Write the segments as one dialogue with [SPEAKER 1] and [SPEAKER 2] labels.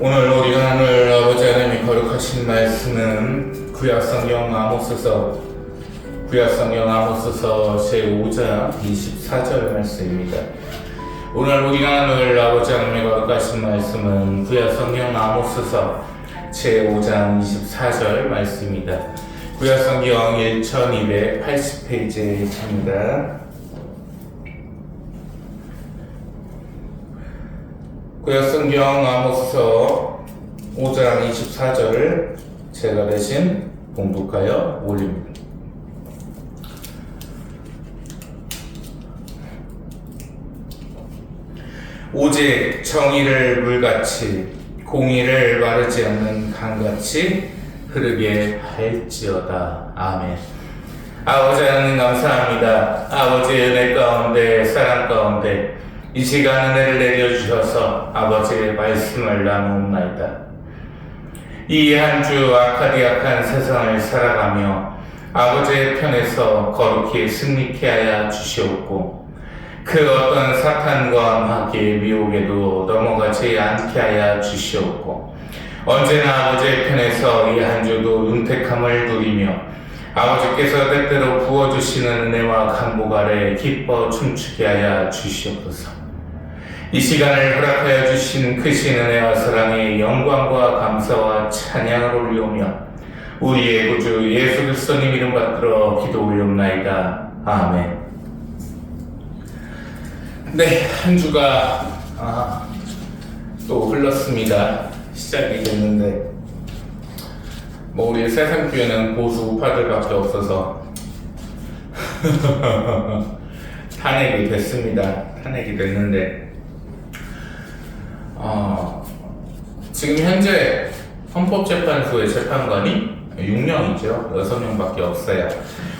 [SPEAKER 1] 오늘 우리가 나눌 아버지 하나님이 거룩하신 말씀은 구약성경 아모스서 제5장 24절 말씀입니다. 오늘 우리가 나눌 아버지 하나님이 거룩하신 말씀은 구약성경 아모스서 제5장 24절 말씀입니다. 구약성경 1280페이지입니다. 구약성경 아모스서 5장 24절을 제가 대신 봉독하여 올립니다. 오직 정의를 물같이 공의를 마르지 않는 강같이 흐르게 할지어다. 아멘. 아버지 하나님 감사합니다. 아버지의 은혜 가운데 사랑 가운데 이 시간 은혜를 내려주셔서 아버지의 말씀을 나누옵나이다. 이 한 주 악하디악한 세상을 살아가며 아버지의 편에서 거룩히 승리케 하여 주시옵고 그 어떤 사탄과 마귀의 미혹에도 넘어가지 않게 하여 주시옵고 언제나 아버지의 편에서 이 한 주도 윤택함을 누리며 아버지께서 때때로 부어주시는 은혜와 간복 아래 기뻐 춤추게 하여 주시옵소서. 이 시간을 허락하여 주신 크신 은혜와 사랑에 영광과 감사와 찬양을 올리오며 우리의 구주 예수 그리스도님 이름 받들어 기도 올리옵나이다. 아멘. 네, 한 주가 또 흘렀습니다. 시작이 됐는데 우리 세상교회는 보수 우파들밖에 없어서 탄핵이 됐는데 지금 현재 헌법재판소의 재판관이 6명이죠. 6명밖에 없어요.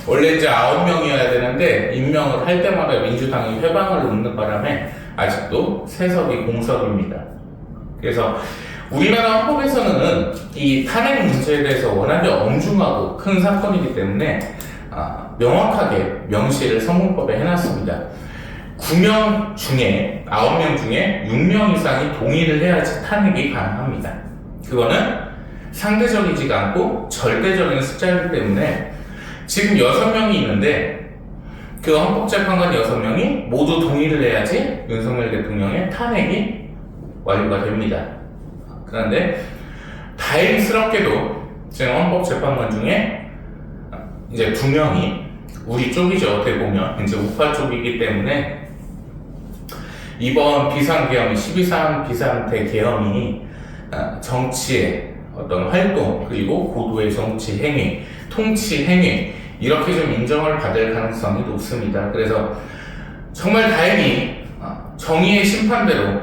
[SPEAKER 1] 원래 이제 9명이어야 되는데 임명을 할 때마다 민주당이 회방을 놓는 바람에 아직도 세석이 공석입니다. 그래서 우리나라 헌법에서는 이 탄핵 문제에 대해서 워낙에 엄중하고 큰 사건이기 때문에 명확하게 명시를 성문법에 해놨습니다. 9명 중에 9명 중에 6명 이상이 동의를 해야지 탄핵이 가능합니다. 그거는 상대적이지가 않고 절대적인 숫자이기 때문에 지금 6명이 있는데 그 헌법재판관 6명이 모두 동의를 해야지 윤석열 대통령의 탄핵이 완료가 됩니다. 그런데 다행스럽게도 지금 헌법재판관 중에 이제 2명이 우리 쪽이죠. 어떻게 보면 이제 우파 쪽이기 때문에 이번 비상계엄 12.3 비상대계엄이 정치의 어떤 활동 그리고 고도의 정치 행위, 통치 행위 이렇게 좀 인정을 받을 가능성이 높습니다. 그래서 정말 다행히 정의의 심판대로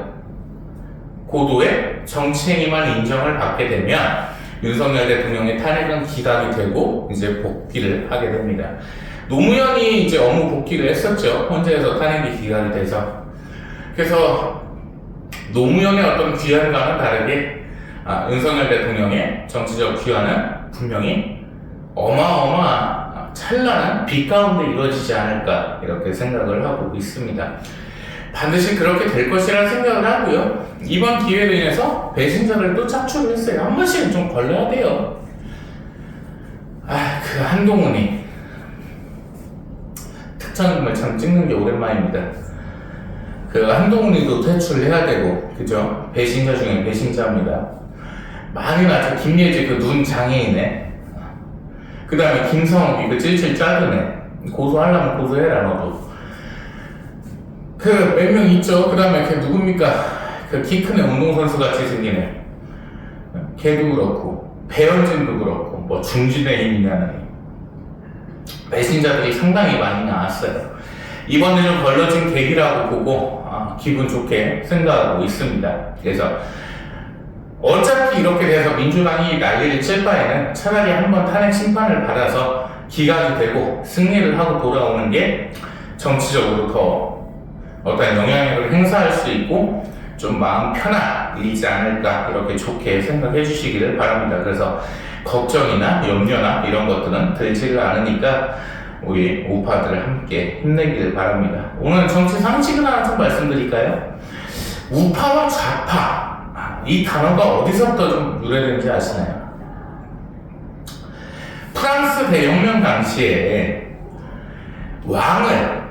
[SPEAKER 1] 고도의 정치 행위만 인정을 받게 되면 윤석열 대통령의 탄핵은 기각이 되고 이제 복귀를 하게 됩니다. 노무현이 이제 업무 복귀를 했었죠. 헌재에서 탄핵이 기각이 돼서. 그래서 노무현의 어떤 귀환과는 다르게 윤석열 대통령의 정치적 귀환은 분명히 어마어마한 찬란한 빛 가운데 이루어지지 않을까 이렇게 생각을 하고 있습니다. 반드시 그렇게 될 것이라는 생각을 하고요. 이번 기회로 인해서 배신자를 또 착출을 했어요. 한 번씩은 좀 걸려야 돼요. 그 한동훈이 특전인물 참 찍는 게 오랜만입니다. 그 한동훈이도 퇴출해야 되고, 그죠? 배신자 중에 배신자입니다. 많이 나죠. 김예지 그 눈 장애인에. 그 다음에 김성욱이 그 찔찔 짜는 애. 고소하려면 고소해라, 너도. 그 몇 명 있죠? 그 다음에 걔 누굽니까? 그 키 큰 애 운동선수 같이 생긴 애. 걔도 그렇고, 배현진도 그렇고, 뭐 중진의 힘이냐는 애. 배신자들이 상당히 많이 나왔어요. 이번에 좀 걸러진 계기라고 보고 기분 좋게 생각하고 있습니다. 그래서 어차피 이렇게 돼서 민주당이 난리를 칠 바에는 차라리 한번 탄핵 심판을 받아서 기각이 되고 승리를 하고 돌아오는 게 정치적으로 더 어떤 영향력을 행사할 수 있고 좀 마음 편안이지 않을까 이렇게 좋게 생각해 주시기를 바랍니다. 그래서 걱정이나 염려나 이런 것들은 들지를 않으니까 우리 우파들을 함께 힘내기를 바랍니다. 오늘 정치 상식을 하나 좀 말씀드릴까요? 우파와 좌파 이 단어가 어디서부터 좀 유래된지 아시나요? 프랑스 대혁명 당시에 왕을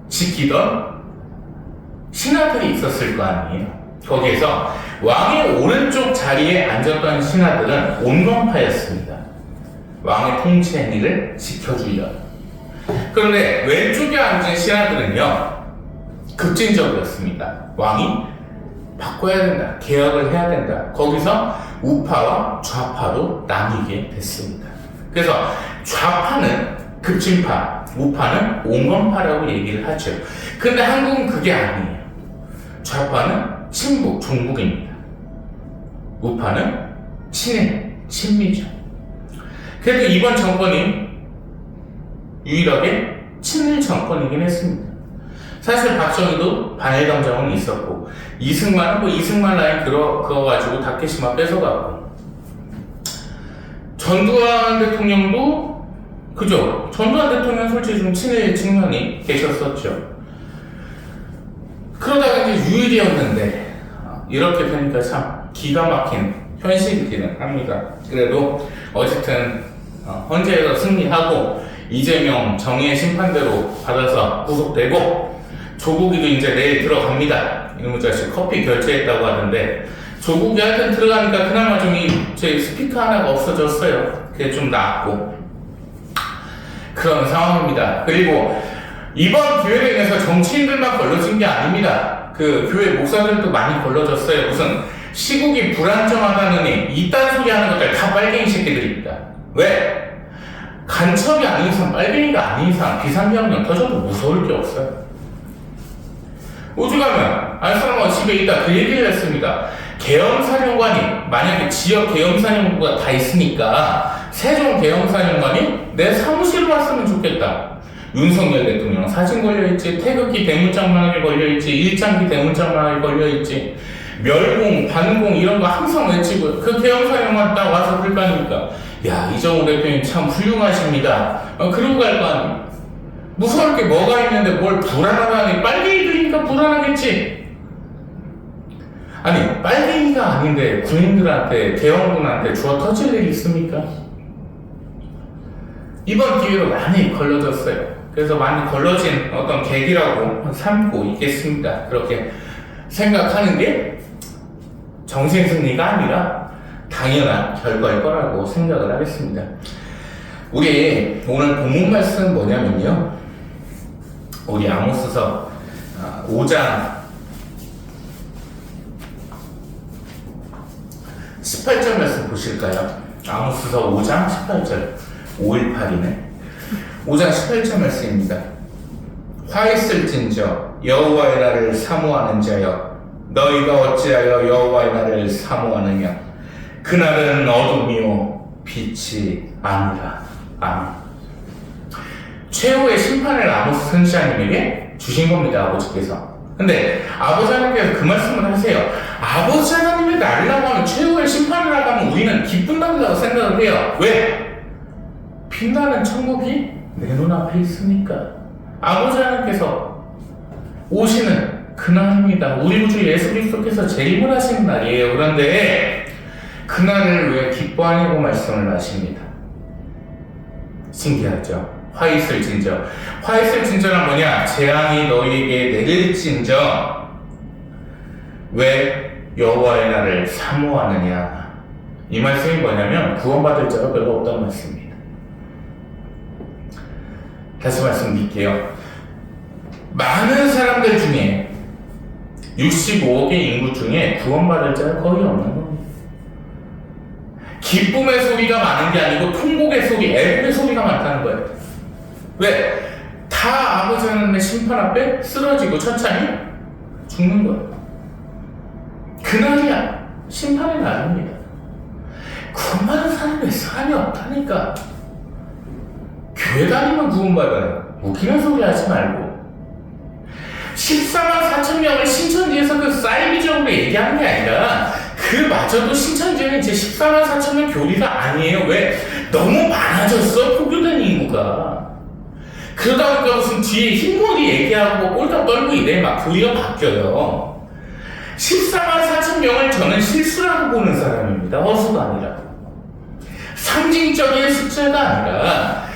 [SPEAKER 1] 지키던 신하들이 있었을 거 아니에요. 거기에서 왕의 오른쪽 자리에 앉았던 신하들은 온건파였습니다. 왕의 통치 행위를 지켜주려. 그런데 왼쪽에 앉은 신하들은요, 급진적이었습니다. 왕이 바꿔야 된다, 개혁을 해야 된다. 거기서 우파와 좌파로 나뉘게 됐습니다. 그래서 좌파는 급진파, 우파는 온건파라고 얘기를 하죠. 근데 한국은 그게 아니에요. 좌파는 친북, 종북입니다. 우파는 친일, 친미죠. 그래도 이번 정권이 유일하게 친일 정권이긴 했습니다. 사실 박정희도 반일 감정은 있었고, 이승만은 뭐 이승만 라인 그어가지고 다케시마 뺏어갔고, 전두환 대통령도 그죠? 전두환 대통령 솔직히 좀 친일 측면이 계셨었죠. 그러다가 이제 유일이었는데 이렇게 되니까 참 기가 막힌 현실이기는 합니다. 그래도 어쨌든 헌재에서 승리하고 이재명 정의의 심판대로 받아서 구속되고, 조국이도 이제 내일 들어갑니다. 이놈의 자식 커피 결제했다고 하는데, 조국이 하여튼 들어가니까 그나마 좀 제 스피커 하나가 없어졌어요. 그게 좀 나았고 그런 상황입니다. 그리고 이번 기회로 인해서 정치인들만 걸러진 게 아닙니다. 그 교회 목사들도 많이 걸러졌어요. 무슨 시국이 불안정하다느니 이딴 소리 하는 것들 다 빨갱이 새끼들입니다. 왜? 간첩이 아닌 이상, 빨갱이가 아닌 이상 비상경영 터져도 무서울 게 없어요. 오죽하면 알사람과 집에 있다 그 얘기를 했습니다. 계엄사령관이, 만약에 지역 계엄사령부가 다 있으니까 세종 계엄사령관이 내 사무실로 왔으면 좋겠다. 윤석열 대통령 사진 걸려있지, 태극기 대문짝만하게 걸려있지, 일장기 대문짝만하게 걸려있지, 멸공, 반공 이런 거 항상 외치고, 그 계엄사령관 딱 와서 그럴 거 아닙니까? 야, 이정우 대표님 참 훌륭하십니다. 그러고 갈 거 아닙니까? 무서울 게 뭐가 있는데 뭘 불안하다니. 빨갱이들이니까 불안하겠지. 아니, 빨갱이가 아닌데 군인들한테, 대원군한테 주워 터질 일이 있습니까? 이번 기회로 많이 걸러졌어요. 그래서 많이 걸러진 어떤 계기라고 삼고 있겠습니다. 그렇게 생각하는 게 정신승리가 아니라 당연한 결과일 거라고 생각을 하겠습니다. 우리 오늘 본문 말씀은 뭐냐면요, 우리 아모스서 5장 18절 말씀 보실까요? 아모스서 5장 18절, 518이네. 5장 18절 말씀입니다. 화 있을진저 여호와의 날을 사모하는 자여, 너희가 어찌하여 여호와의 날을 사모하느냐? 그날은 어둠이요 빛이 아니라. 아멘. 최후의 심판을 아모스 선지자님에게 주신 겁니다, 아버지께서. 근데 아버지 하나님께서 그 말씀을 하세요. 아버지 하나님의 날이라고 하면, 최후의 심판을 하면 우리는 기쁜 날이라고 생각을 해요. 왜? 빛나는 천국이 내 눈앞에 있으니까. 아버지 하나님께서 오시는 그날입니다. 우리 구주 예수 그리스도께서 재림을 하시는 날이에요. 그런데 그날을 왜 기뻐하냐고 말씀을 하십니다. 신기하죠? 화 있을진저. 화 있을진저는 뭐냐? 재앙이 너희에게 내릴진저 왜 여호와의 날을 사모하느냐? 이 말씀이 뭐냐면 구원받을 자가 별로 없다는 말씀입니다. 다시 말씀드릴게요. 많은 사람들 중에 65억의 인구 중에 구원받을 자가 거의 없는 겁니다. 기쁨의 소리가 많은 게 아니고 통곡의 소리, 애국의 소리가 많다는 거예요. 왜? 다 아버지 하나님의 심판 앞에 쓰러지고 처참히 죽는 거예요. 그날이야. 심판의 날입니다. 구원받은 사람이 사람이 없다니까. 교회 다니면 구원받아요. 웃기는 소리 하지 말고. 14만 4천 명을 신천지에서 그 사이비적으로 얘기하는 게 아니라, 그마저도 신천지는 이제 14만 4천 명 교리가 아니에요. 왜? 너무 많아졌어, 포교된 인구가. 그러다 보니까 무슨 뒤에 흰머리 얘기하고 꼴딱 떨고 이래 막 교리가 바뀌어요. 14만 4천 명을 저는 실수라고 보는 사람입니다. 허수가 아니라. 상징적인 숫자가 아니라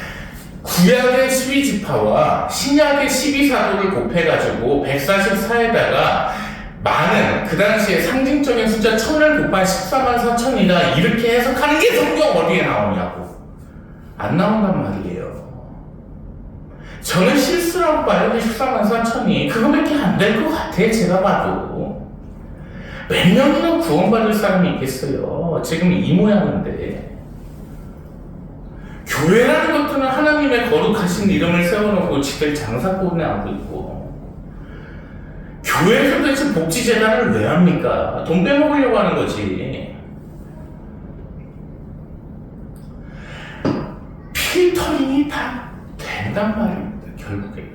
[SPEAKER 1] 구약의 12지파와 신약의 12사도를 곱해가지고 144에다가 많은 그 당시에 상징적인 숫자 1000을 곱한 14만 4천이다 이렇게 해석하는 게 성경 어디에 나오냐고. 안 나온단 말이에요. 저는 실수라고 봐요. 14만 4천이 그거밖에 안 될 것 같아. 제가 봐도 몇 명이나 구원받을 사람이 있겠어요. 지금 이 모양인데. 교회라는 것들은 하나님의 거룩하신 이름을 세워놓고 지들 장사꾼에 하고 있고, 교회에서 도대체 복지재단을 왜 합니까? 돈 빼먹으려고 하는 거지. 필터링이 다 된단 말입니다. 결국에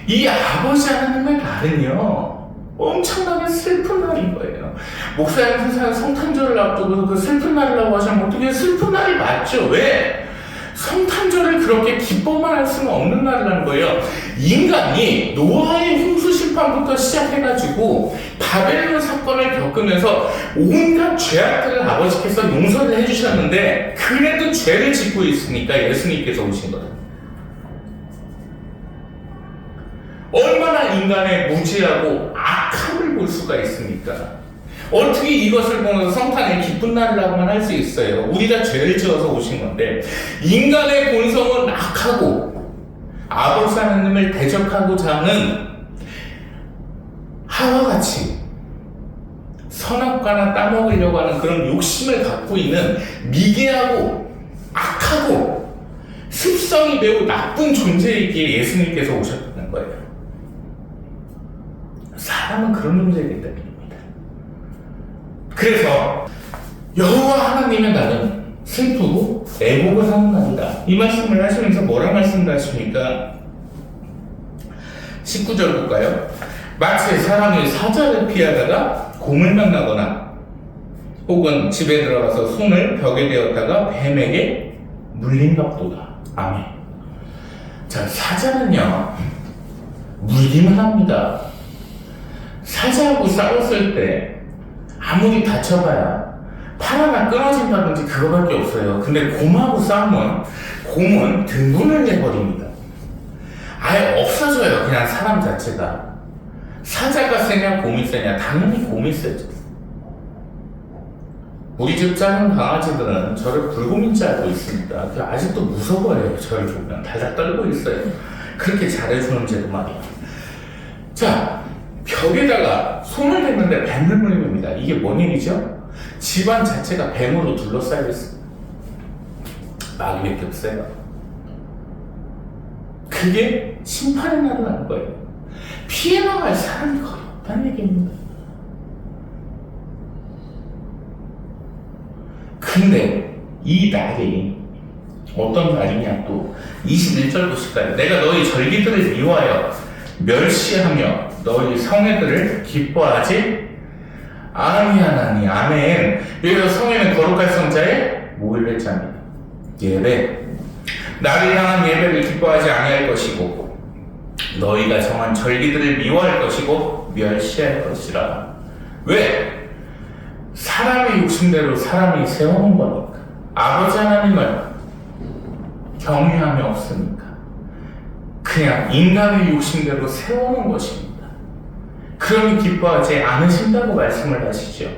[SPEAKER 1] 이 아버지 하나님의 날은요 엄청나게 슬픈 날인 거예요. 목사님 세상 성탄절을 앞두고 그 슬픈 날이라고 하시면 어떻게 슬픈 날이 맞죠? 왜? 성탄절을 그렇게 기뻐만 할 수는 없는 날이라는 거예요. 인간이 노아의 홍수 심판부터 시작해가지고 바벨론 사건을 겪으면서 온갖 죄악들을 아버지께서 용서를 해주셨는데 그래도 죄를 짓고 있으니까 예수님께서 오신 거예요. 얼마나 인간의 무지하고 악함을 볼 수가 있습니까? 어떻게 이것을 보면서 성탄의 기쁜 날이라고만 할 수 있어요? 우리가 죄를 지어서 오신 건데 인간의 본성은 악하고 아버지 하나님을 대적하고자 하는 하와같이 선악과나 따먹으려고 하는 그런 욕심을 갖고 있는 미개하고 악하고 습성이 매우 나쁜 존재이기에 예수님께서 오셨다는 거예요. 사람은 그런 존재이기 때문입니다. 그래서 여호와 하나님의 날은 슬프고 애곡을 하는 날이다. 이 말씀을 하시면서 뭐라 말씀을 하십니까? 19절 볼까요? 마치 사람이 사자를 피하다가 곰을 만나거나 혹은 집에 들어가서 손을 벽에 대었다가 뱀에게 물린각도다. 아멘. 자, 사자는요 물기만 합니다. 사자하고 싸웠을 때 아무리 다쳐봐야 팔 하나 끊어진다든지 그거밖에 없어요. 근데 곰하고 싸우면 곰은 등분을 내버립니다. 아예 없어져요. 그냥 사람 자체가. 사자가 세냐 곰이 세냐? 당연히 곰이 세죠. 우리 집 작은 강아지들은 저를 불곰인 줄 알고 있습니다. 아직도 무서워해요. 저를 보면 달달 떨고 있어요. 그렇게 잘해주는데도 말이에요. 자, 벽에다가 손을 댔는데 뱀을 물립니다. 이게 뭔 일이죠? 집안 자체가 뱀으로 둘러싸여 있습니다. 마귀밖에 없어요. 그게 심판의 날이라는 거예요. 피해 나갈 사람이 거의 없다는 얘기입니다. 근데 이 날이 어떤 날이냐 또 21절 보실까요? 내가 너희 절기들을 미워하여 멸시하며 너희 성회들을 기뻐하지 아니하나니. 아멘. 여기서 성회는 거룩할 성자의 모일배자입니다. 예배. 나를 향한 예배를 기뻐하지 아니할 것이고 너희가 정한 절기들을 미워할 것이고 멸시할 것이라. 왜? 사람의 욕심대로 사람이 세우는 거니까. 아버지 하나님을 경외함이 없으니까 그냥 인간의 욕심대로 세우는 것입니다. 그러니 기뻐하지 않으신다고 말씀을 하시죠.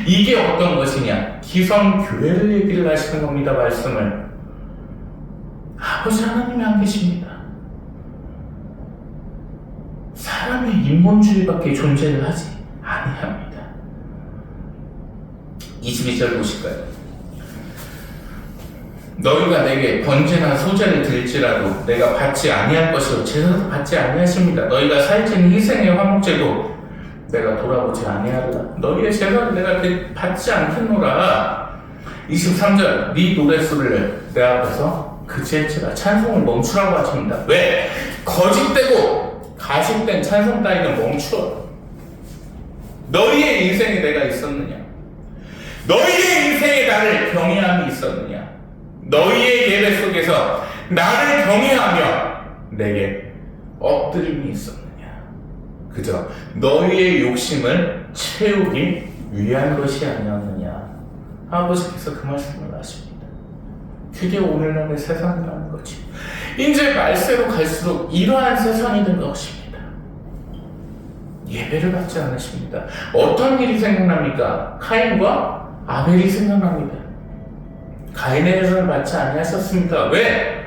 [SPEAKER 1] 이게 어떤 것이냐? 기성교회를 얘기를 하시는 겁니다. 말씀을. 아버지 하나님이 안 계십니다. 사람의 인본주의밖에 존재를 하지 아니합니다. 22절 보실까요? 너희가 내게 번제나 소제를 드릴지라도 내가 받지 아니할 것이요 제사도 받지 아니하십니다. 너희가 살찌는 희생의 화목제도 내가 돌아보지 아니하리라. 너희의 제사를 내가 받지 않겠노라. 23절 네 노랫소리를 내 앞에서 그치할지라. 찬송을 멈추라고 하십니다. 왜? 거짓되고 가식된 찬송 따위는 멈추어. 너희의 인생에 내가 있었느냐? 너희의 인생에 나를 경외함이 있었느냐? 너희의 예배 속에서 나를 경외하며 내게 엎드림이 있었느냐? 그저 너희의 욕심을 채우기 위한 것이 아니었느냐. 아버지께서 그 말씀을 하십니다. 그게 오늘날의 세상이라는 거지. 이제 말세로 갈수록 이러한 세상이 된 것입니다. 예배를 받지 않으십니다. 어떤 일이 생각납니까? 카인과 아벨이 생각납니다. 가인의 예배를 받지 아니하셨습니까? 왜?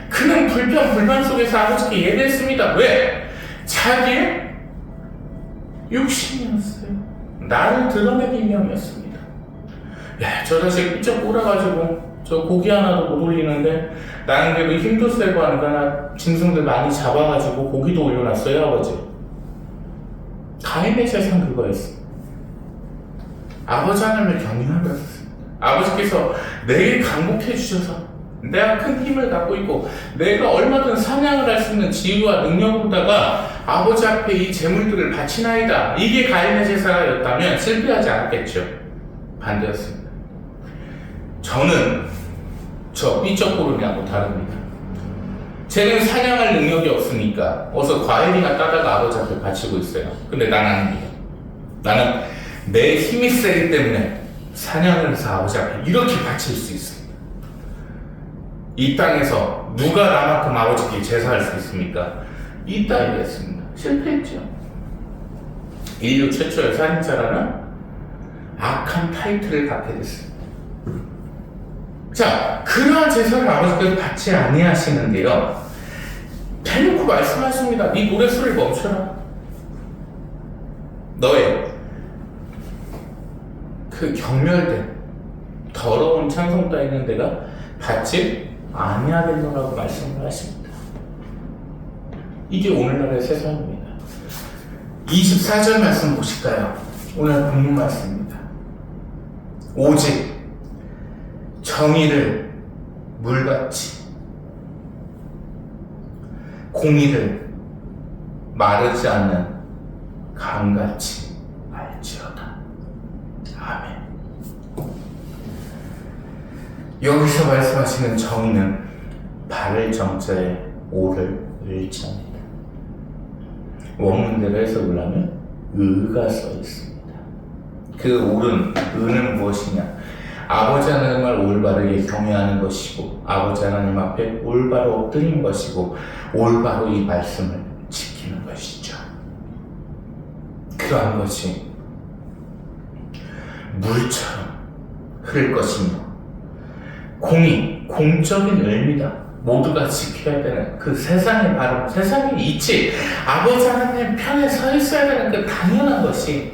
[SPEAKER 1] 그는 불평불만 속에서 아버지께 예배했습니다. 왜? 자기의 욕심이었어요. 나를 드러내기 위함이었습니다. 야, 저 자식 삐쩍 꼬라가지고 저 고기 하나도 못 올리는데 나는 그래도 힘도 세고 하니까 나 짐승들 많이 잡아가지고 고기도 올려놨어요, 아버지. 가인의 세상 그거였어. 아버지 하나님을 경외하였습니다. 아버지께서 내게 강복해 주셔서 내가 큰 힘을 갖고 있고 내가 얼마든 사냥을 할 수 있는 지위와 능력으로다가 아버지 앞에 이 재물들을 바치나이다. 이게 가인의 제사였다면 실패하지 않았겠죠. 반대였습니다. 저는 저 삐쩍고름이하고 다릅니다. 쟤는 사냥할 능력이 없으니까 어서 과일이나 따다가 아버지 앞에 바치고 있어요. 근데 난 아닙니다. 나는 내 힘이 세기 때문에 사냥을 해서 아버지 앞에 이렇게 바칠 수 있습니다. 이 땅에서 누가 나만큼 아버지께 제사할 수 있습니까? 이 땅이었습니다. 실패했죠. 인류 최초의 살인자라는 악한 타이틀을 갖게 됐습니다. 자, 그러한 제사를 아버지께서 받지 아니하시는데요. 대놓고 말씀하십니다. 네 노랫소리를 멈춰라. 너의 그 경멸된 더러운 찬송 따위는 내가 받지 아니하겠노라고 말씀을 하십니다. 이게 오늘날의 세상입니다. 24절 말씀 보실까요? 오늘 본문 말씀입니다. 오직 정의를 물같이 공의를 마르지 않는 강같이 알지어다. 아멘. 여기서 말씀하시는 정의는 바를 정자에 오를 을자입니다. 원문대로 해석을 하면 의가 써 있습니다. 그 옳은 의는 무엇이냐? 아버지 하나님을 올바르게 경외하는 것이고 아버지 하나님 앞에 올바로 엎드린 것이고 올바로 이 말씀을 지키는 것이죠. 그러한 것이 물처럼 흐를 것이며 공의, 공적인 의미다. 모두가 지켜야 되는 그 세상의 바로 세상의 이치, 아버지 하나님 편에 서 있어야 되는 그 당연한 것이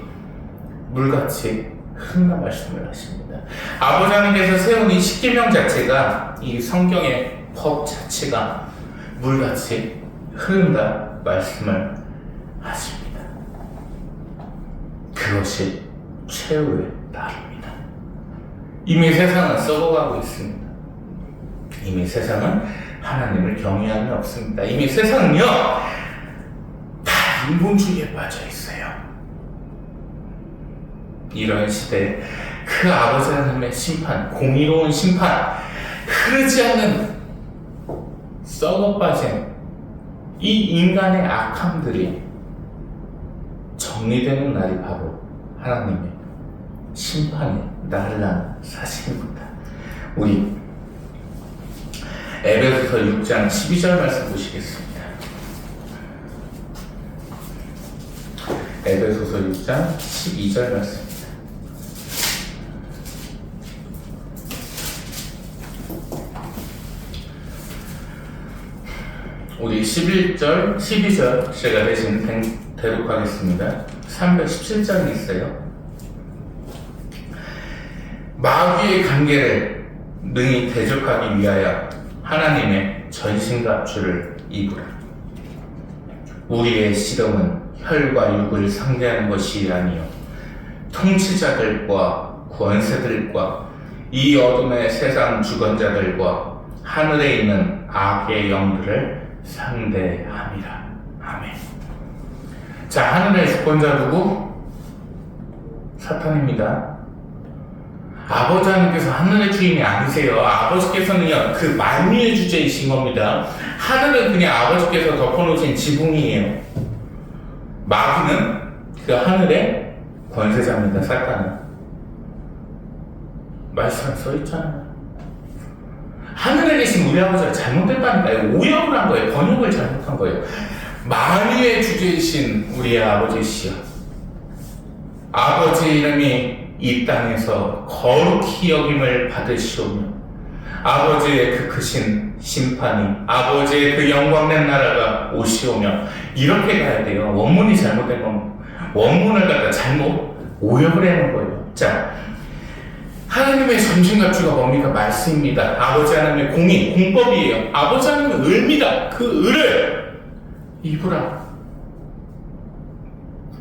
[SPEAKER 1] 물같이 흐른다 말씀을 하십니다. 아버지 하나님께서 세운 이 십계명 자체가 이 성경의 법 자체가 물같이 흐른다 말씀을 하십니다. 그것이 최후의 날입니다. 이미 세상은 썩어가고 있습니다. 이미 세상은 하나님을 경외함이 없습니다. 이미 세상은요 다 인본주의에 빠져 있어요. 이런 시대에 그 아버지 하나님의 심판, 공의로운 심판, 흐르지 않는 썩어 빠진 이 인간의 악함들이 정리되는 날이 바로 하나님의 심판의 날이라는 사실입니다. 우리 에베소서 6장 12절 말씀 보시겠습니다. 에베소서 6장 12절 말씀입니다. 우리 11절, 12절 제가 대신 대독하겠습니다. 317장이 있어요. 마귀의 관계를 능히 대적하기 위하여 하나님의 전신갑주를 입으라. 우리의 씨름은 혈과 육을 상대하는 것이 아니요 통치자들과 권세들과 이 어둠의 세상 주권자들과 하늘에 있는 악의 영들을 상대함이라. 아멘. 자, 하늘의 주권자 누구? 사탄입니다. 아버지 하나님께서 하늘의 주인이 아니세요. 아버지께서는요 그 만유의 주제이신 겁니다. 하늘은 그냥 아버지께서 덮어놓으신 지붕이에요. 마귀는 그 하늘의 권세자입니다. 사탄은. 말씀에 써있잖아요. 하늘에 계신 우리 아버지가 잘못됐다니까요. 오역을 한 거예요. 번역을 잘못한 거예요. 만유의 주제이신 우리의 아버지시여, 아버지 이름이 이 땅에서 거룩히 여김을 받으시오며 아버지의 그 크신 심판이, 아버지의 그 영광된 나라가 오시오며, 이렇게 가야 돼요. 원문이 잘못된 건 원문을 갖다 잘못 오역을 해놓은 거예요. 자, 하나님의 전신갑주가 뭡니까? 말씀입니다. 아버지 하나님의 공법이에요. 아버지 하나님의 을입니다. 그 을을 입으라.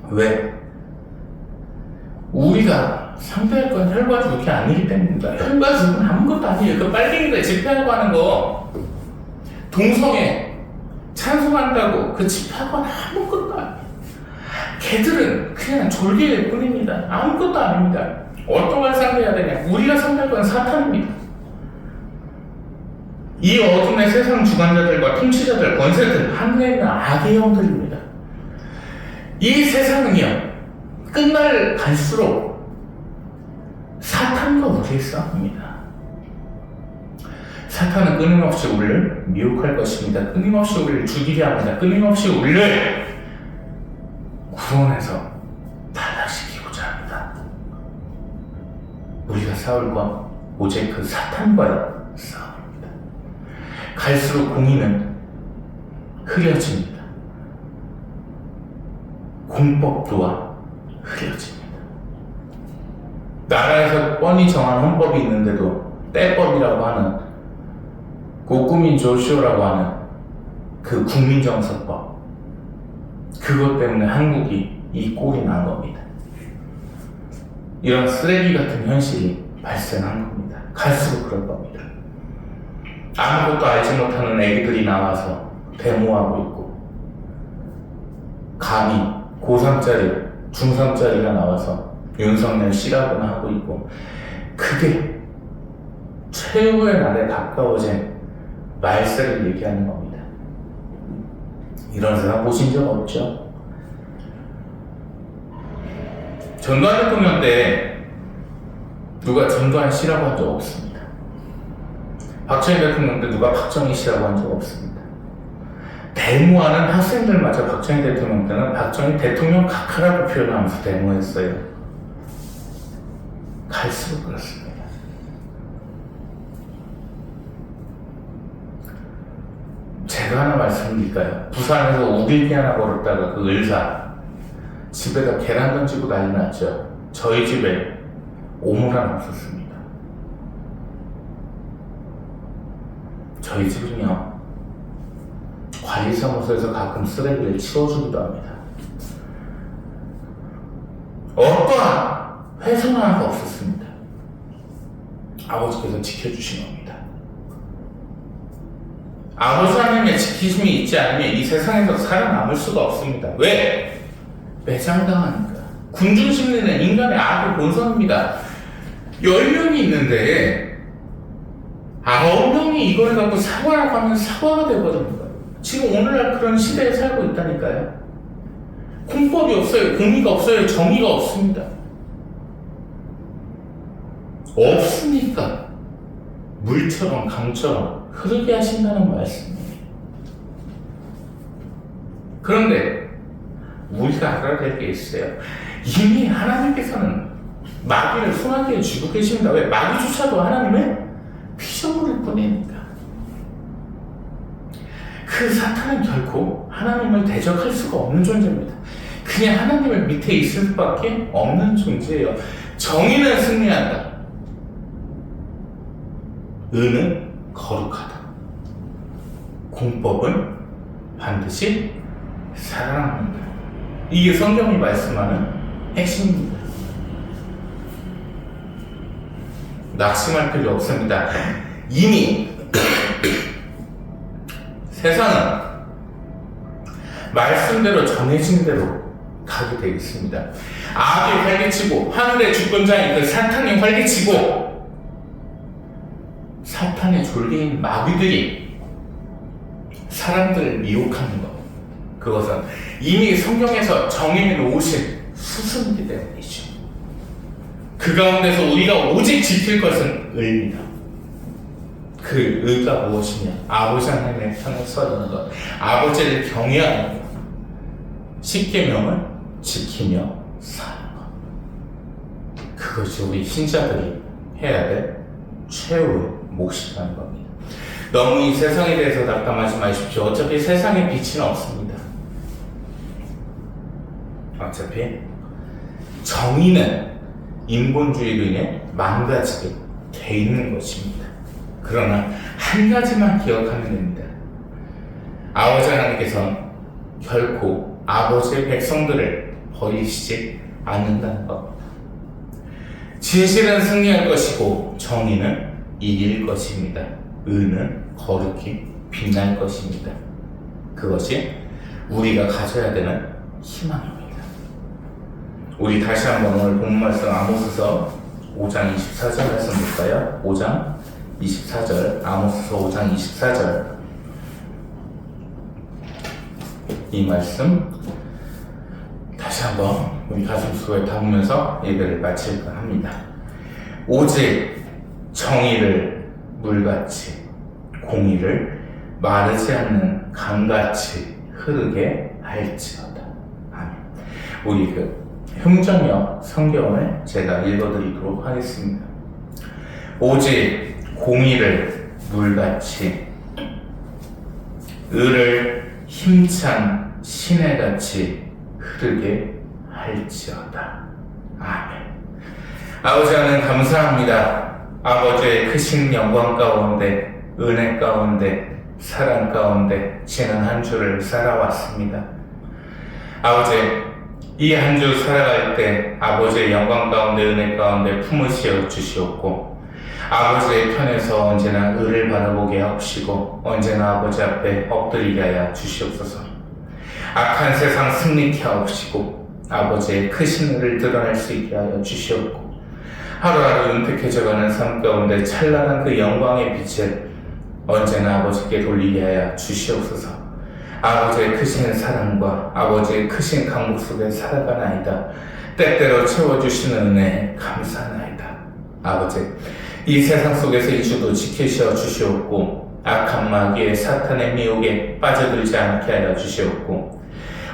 [SPEAKER 1] 왜? 우리가 상대할 건 혈과 죽이 아니기 때문입니다. 혈과 죽은 아무것도 아니에요. 그 빨갱이들 집회하고 하는 거, 동성애 찬송한다고 그 집회하고 하는 아무것도 아니에요. 걔들은 그냥 졸개일 뿐입니다. 아무것도 아닙니다. 어떤 걸 상대해야 되냐? 우리가 상대할 건 사탄입니다. 이 어둠의 세상 주관자들과 통치자들, 권세들, 하늘에 있는 악의 영들입니다. 이 세상은요, 끝날 갈수록 사탄과 우리의 싸움입니다. 사탄은 끊임없이 우리를 미혹할 것입니다. 끊임없이 우리를 죽이려 합니다. 끊임없이 우리를 구원해서 타락시키고자 합니다. 우리가 싸울 건 오직 그 사탄과의 싸움입니다. 갈수록 공의는 흐려집니다. 공법도와 흐려집니다. 나라에서 뻔히 정한 헌법이 있는데도 때법이라고 하는 고구민 조슈라고 하는 그 국민정서법, 그것 때문에 한국이 이 꼴이 난 겁니다. 이런 쓰레기 같은 현실이 발생한 겁니다. 갈수록 그럴 겁니다. 아무것도 알지 못하는 애기들이 나와서 데모하고 있고, 감히 고3짜리, 중3짜리가 나와서 윤석열 씨라고나 하고 있고, 그게 최후의 날에 가까워진 말세를 얘기하는 겁니다. 이런 세상 보신 적 없죠? 전두환 대통령 때 누가 전두환 씨라고 한 적 없습니다. 박정희 대통령 때 누가 박정희 씨라고 한 적 없습니다. 데모하는 학생들마저 박정희 대통령 때는 박정희 대통령 각하라고 표현하면서 데모했어요. 갈수록 그렇습니다. 제가 하나 말씀드릴까요? 부산에서 우길기 하나 벌었다가 그 의사 집에다 계란 던지고 난리 났죠. 저희 집에 오물 하나 없었습니다. 저희 집은요, 관리사무소에서 가끔 쓰레기를 치워주기도 합니다. 어떠한 훼손 하나가 없었습니다. 아버지께서 지켜주신 겁니다. 아버지 하나님의 지키심이 있지 않으면 이 세상에서 살아남을 수가 없습니다. 왜? 매장당하니까. 군중심리는 인간의 악의 본성입니다. 10명이 있는데 9명이 이걸 갖고 사과라고 하면 사과가 되거든요. 지금 오늘날 그런 시대에 살고 있다니까요. 공법이 없어요. 공의가 없어요. 정의가 없습니다. 없으니까 물처럼 강처럼 흐르게 하신다는 말씀이에요. 그런데 우리가 알아야 될 게 있어요. 이미 하나님께서는 마귀를 순하게 쥐고 계십니다. 왜? 마귀조차도 하나님의 피조물일 뿐이니까. 그 사탄은 결코 하나님을 대적할 수가 없는 존재입니다. 그냥 하나님을 밑에 있을 수밖에 없는 존재예요. 정의는 승리한다. 의는 거룩하다. 공법은 반드시 살아납니다. 이게 성경이 말씀하는 핵심입니다. 낙심할 필요 없습니다. 이미 세상은 말씀대로 정해진 대로 가게 되어 있습니다. 악이 활개치고 하늘의 주권자인 그 사탄이 활개치고 사탄의 졸개인 마귀들이 사람들을 미혹하는 것, 그것은 이미 성경에서 정해 놓으신 수순이기 때문이죠. 그 가운데서 우리가 오직 지킬 것은 의입니다. 그 의가 무엇이냐? 아버지 하나님의 편에 서는 것, 아버지를 경외하는 것, 십계명을 지키며 사는 것. 그것이 우리 신자들이 해야 될 최후의 몫이라는 겁니다. 너무 이 세상에 대해서 낙담하지 마십시오. 어차피 세상에 빛은 없습니다. 어차피 정의는 인본주의로 인해 망가지게 돼 있는 것입니다. 그러나 한 가지만 기억하면 됩니다. 아버지 하나님께서는 결코 아버지의 백성들을 버리시지 않는다는 겁니다. 진실은 승리할 것이고 정의는 이길 것입니다. 의는 거룩히 빛날 것입니다. 그것이 우리가 가져야 되는 희망입니다. 우리 다시 한번 오늘 본문 말씀 아모스서 5장 24절 말씀 볼까요? 5장 24절, 아모스서 5장 24절. 이 말씀 다시 한번 우리 가슴 속에 담으면서 예배를 마칠까 합니다. 오직 정의를 물같이, 공의를 마르지 않는 강같이 흐르게 할지어다. 아멘. 우리 흥정역 성경을 제가 읽어드리도록 하겠습니다. 오직 공의를 물같이, 의를 힘찬 시내같이 흐르게 할지어다. 아멘. 아버지 하나님 감사합니다. 아버지의 크신 영광 가운데, 은혜 가운데, 사랑 가운데 지난 한 주를 살아왔습니다. 아버지, 이 한 주 살아갈 때 아버지의 영광 가운데, 은혜 가운데 품으시어 주시옵고, 아버지의 편에서 언제나 의를 바라보게 하시고 언제나 아버지 앞에 엎드리게 하여 주시옵소서. 악한 세상 승리케 하옵시고 아버지의 크신 의를 드러낼 수 있게 하여 주시옵고, 하루하루 윤택해져가는 삶 가운데 찬란한 그 영광의 빛을 언제나 아버지께 돌리게 하여 주시옵소서. 아버지의 크신 사랑과 아버지의 크신 강목 속에 살아가나이다. 때때로 채워주시는 은혜에 감사하나이다. 아버지, 이 세상 속에서 이 주도 지키셔 주시옵고, 악한 마귀의 사탄의 미혹에 빠져들지 않게 하여 주시옵고,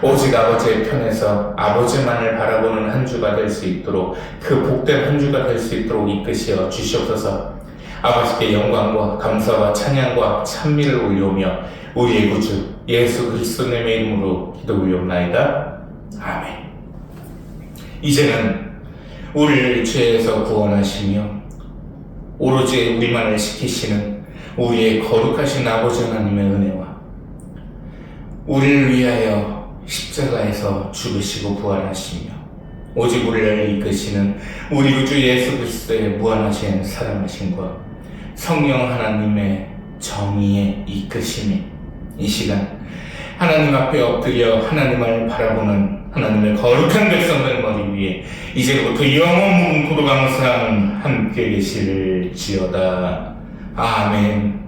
[SPEAKER 1] 오직 아버지의 편에서 아버지만을 바라보는 한 주가 될 수 있도록, 그 복된 한 주가 될 수 있도록 이끄시어 주시옵소서. 아버지께 영광과 감사와 찬양과 찬미를 올려오며 우리의 구주 예수 그리스도님의 이름으로 기도 올려옵나이다. 아멘. 이제는 우리를 죄에서 구원하시며 오로지 우리만을 지키시는 우리의 거룩하신 아버지 하나님의 은혜와 우리를 위하여 십자가에서 죽으시고 부활하시며 오직 우리를 이끄시는 우리 구주 예수 그리스도의 무한하신 사랑하심과 성령 하나님의 정의의 이끄심이 이 시간 하나님 앞에 엎드려 하나님을 바라보는 하나님의 거룩한 백성들 머리 위에 이제부터 영원 무궁토록 항상 함께 계실지어다. 아멘.